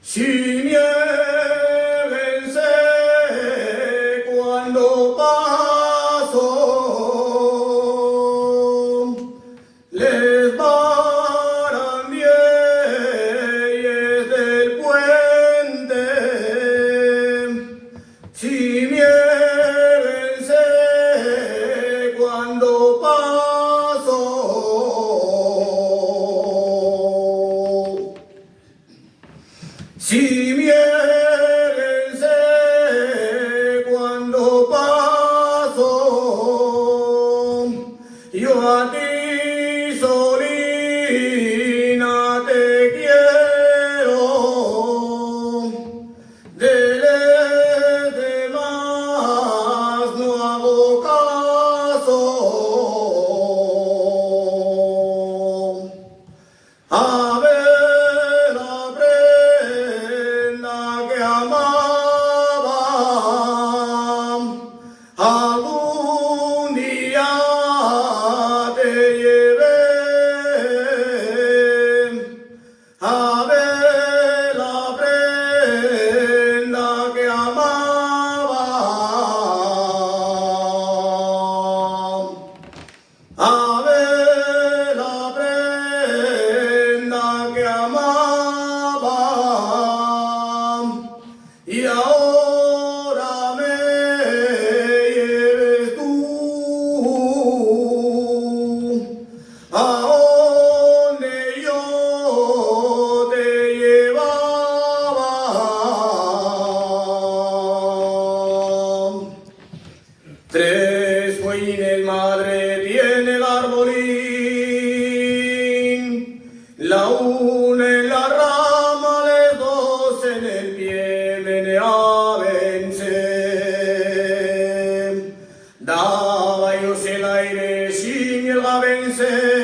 Siniéguense cuando paso, les varan diez del puente. Siniéguense cuando paso. Siniéguense cuando paso, yo a ti, Solina, te quiero, de los demás no hago caso. A ver, que amaba, algún día te llevé a ver la prenda que amaba, a ver la prenda que amaba. Y ahora me lleves tú a donde yo te llevaba. Tres bueyes madre tiene el arbolín, la una en la rama, los dos en el pie, meneábense. Daba ellos el aire sin el vencer.